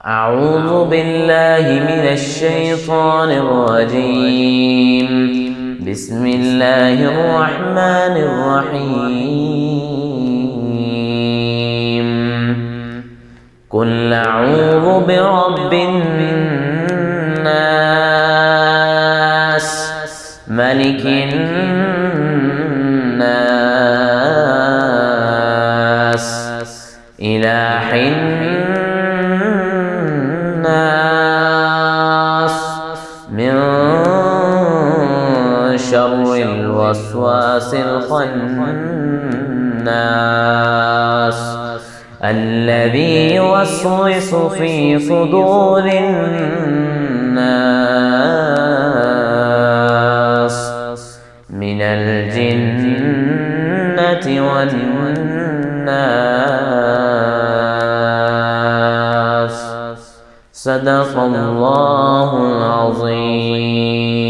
أعوذ بالله من الشيطان الرجيم. بسم الله الرحمن الرحيم. قل أعوذ برب الناس، ملك الناس، إله الناس، من شر الوسواس الخناس، الذي يوسوس في صدور الناس من الجنة والناس. صدق الله العظيم.